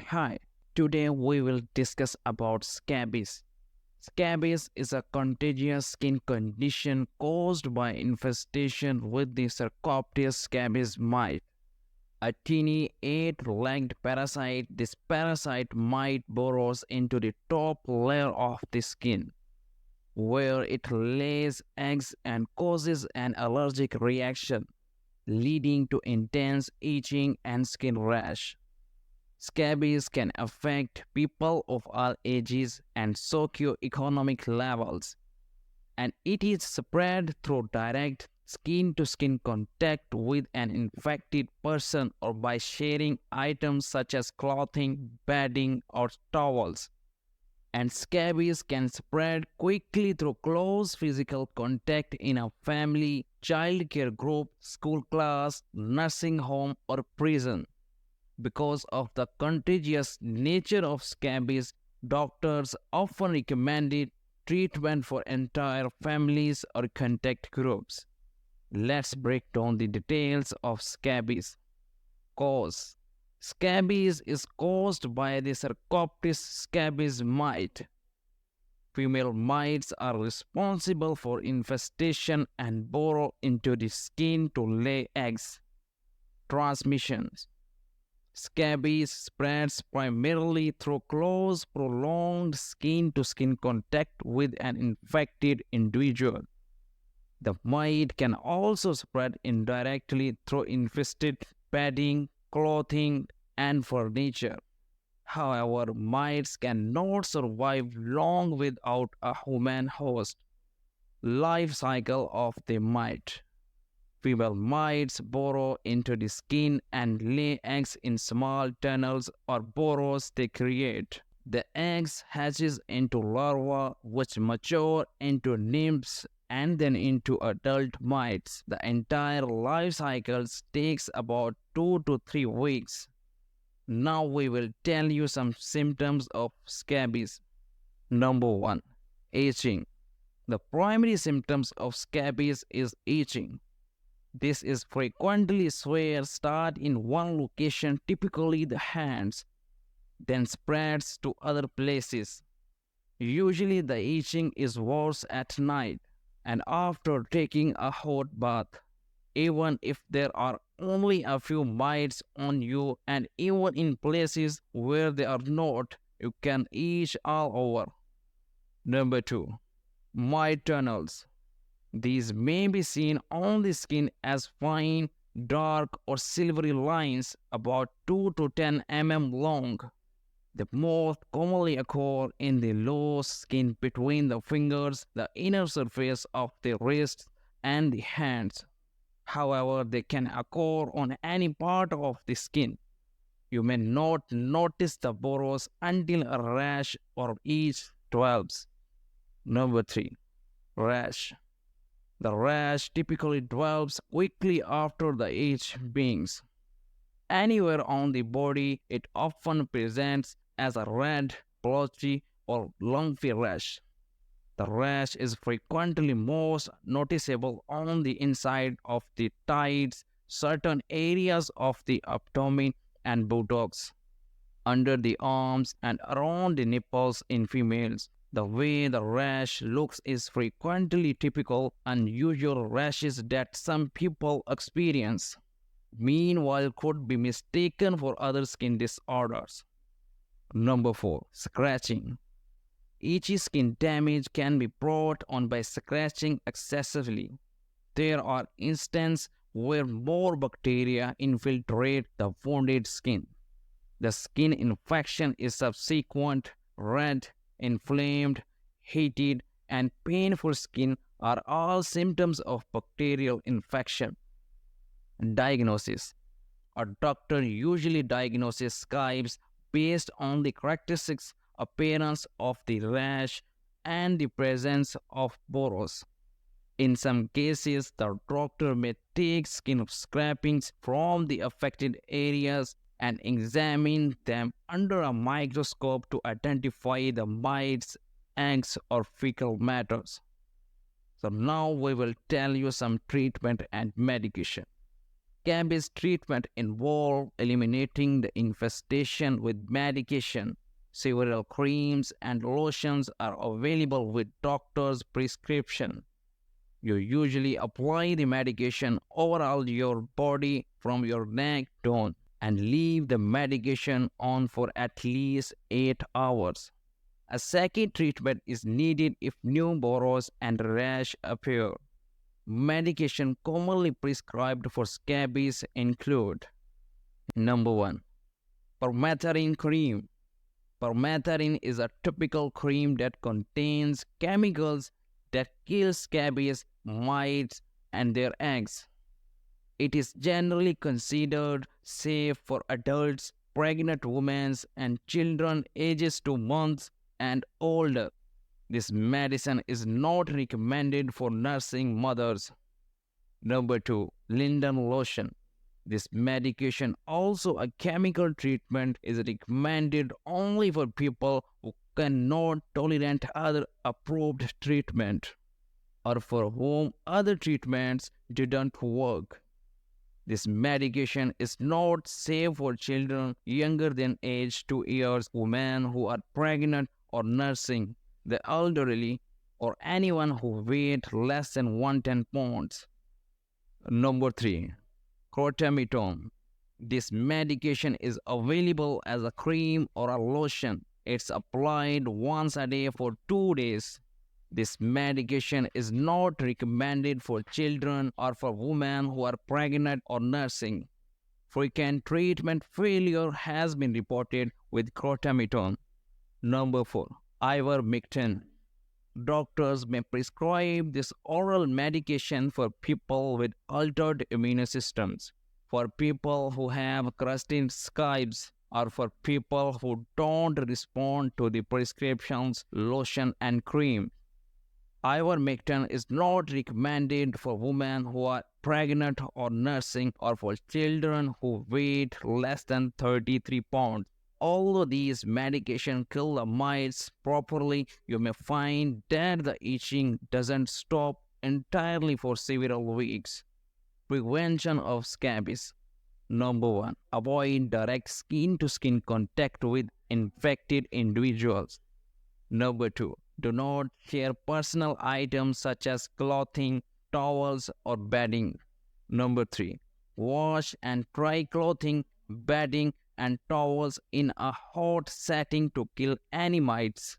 Hi, today we will discuss about scabies. Scabies is a contagious skin condition caused by infestation with the Sarcoptes scabies mite, a teeny eight-legged parasite. This parasite mite burrows into the top layer of the skin, where it lays eggs and causes an allergic reaction, leading to intense itching and skin rash. Scabies can affect people of all ages and socioeconomic levels, and it is spread through direct skin to skin contact with an infected person or by sharing items such as clothing, bedding, or towels. And scabies can spread quickly through close physical contact in a family, childcare group, school class, nursing home, or prison. Because of the contagious nature of scabies, doctors often recommended treatment for entire families or contact groups. Let's break down the details of scabies. Cause: scabies is caused by the Sarcoptes scabies mite. Female mites are responsible for infestation and burrow into the skin to lay eggs. Transmissions: scabies spreads primarily through close, prolonged skin-to-skin contact with an infected individual. The mite can also spread indirectly through infested bedding, clothing, and furniture. However, mites cannot survive long without a human host. Life cycle of the mite: female mites burrow into the skin and lay eggs in small tunnels or burrows they create. The eggs hatches into larvae which mature into nymphs and then into adult mites. The entire life cycle takes about 2 to 3 weeks. Now we will tell you some symptoms of scabies. Number 1. Itching. The primary symptoms of scabies is itching. This is frequently where start in one location, typically the hands, then spreads to other places. Usually the itching is worse at night and after taking a hot bath. Even if there are only a few mites on you and even in places where they are not, you can itch all over. Number 2. Mite tunnels. These may be seen on the skin as fine, dark, or silvery lines about 2 to 10 mm long. They most commonly occur in the lower skin between the fingers, the inner surface of the wrists, and the hands. However, they can occur on any part of the skin. You may not notice the burrows until a rash or itch develops. Number 3. Rash. The rash typically develops quickly after the itch begins. Anywhere on the body, it often presents as a red, blotchy, or lumpy rash. The rash is frequently most noticeable on the inside of the thighs, certain areas of the abdomen and buttocks, under the arms, and around the nipples in females. The way the rash looks is frequently typical, unusual rashes that some people experience. Meanwhile, could be mistaken for other skin disorders. Number 4. Scratching. Itchy skin damage can be brought on by scratching excessively. There are instances where more bacteria infiltrate the wounded skin. The skin infection is subsequent, red, inflamed, heated, and painful skin are all symptoms of bacterial infection. Diagnosis. A doctor usually diagnoses scabies based on the characteristics, appearance of the rash, and the presence of burrows. In some cases, the doctor may take skin scrapings from the affected areas and examine them under a microscope to identify the mites, eggs, or fecal matters. So now we will tell you some treatment and medication. Scabies treatment involve eliminating the infestation with medication. Several creams and lotions are available with doctor's prescription. You usually apply the medication over all your body from your neck down and leave the medication on for at least 8 hours. A second treatment is needed if new burrows and rash appear. Medication commonly prescribed for scabies include: Number 1. Permethrin cream. Permethrin is a typical cream that contains chemicals that kill scabies, mites, and their eggs. It is generally considered safe for adults, pregnant women, and children ages 2 months and older. This medicine is not recommended for nursing mothers. Number 2. Linden lotion. This medication, also a chemical treatment, is recommended only for people who cannot tolerate other approved treatment or for whom other treatments didn't work. This medication is not safe for children younger than age 2 years, women who are pregnant or nursing, the elderly, or anyone who weighs less than 110 pounds. Number 3. Crotamyton. This medication is available as a cream or a lotion. It's applied once a day for 2 days. This medication is not recommended for children or for women who are pregnant or nursing. Frequent treatment failure has been reported with crotamyton. Number 4. Ivermectin. Doctors may prescribe this oral medication for people with altered immune systems, for people who have crusted scabies, or for people who don't respond to the prescriptions, lotion, and cream. Ivermectin is not recommended for women who are pregnant or nursing or for children who weigh less than 33 pounds. Although these medications kill the mites properly, you may find that the itching doesn't stop entirely for several weeks. Prevention of scabies. Number 1. Avoid direct skin-to-skin contact with infected individuals. Number 2. Do not share personal items such as clothing, towels, or bedding. Number 3. Wash and dry clothing, bedding, and towels in a hot setting to kill any mites.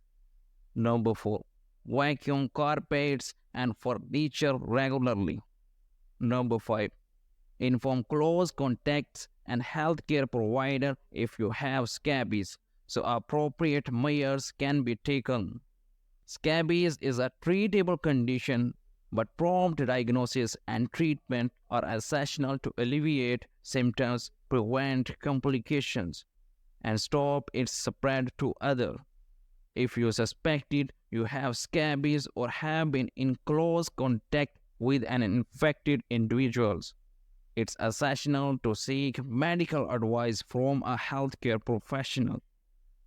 Number 4. Vacuum carpets and furniture regularly. Number 5. Inform close contacts and healthcare provider if you have scabies, so appropriate measures can be taken. Scabies is a treatable condition, but prompt diagnosis and treatment are essential to alleviate symptoms, prevent complications, and stop its spread to others. If you suspected you have scabies or have been in close contact with an infected individual, it's essential to seek medical advice from a healthcare professional.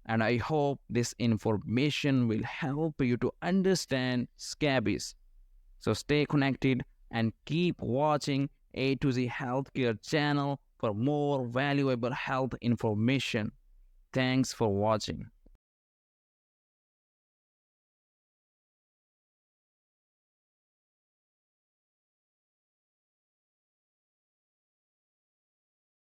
And I hope this information will help you to understand scabies. So stay connected and keep watching A to Z Healthcare channel for more valuable health information. Thanks for watching.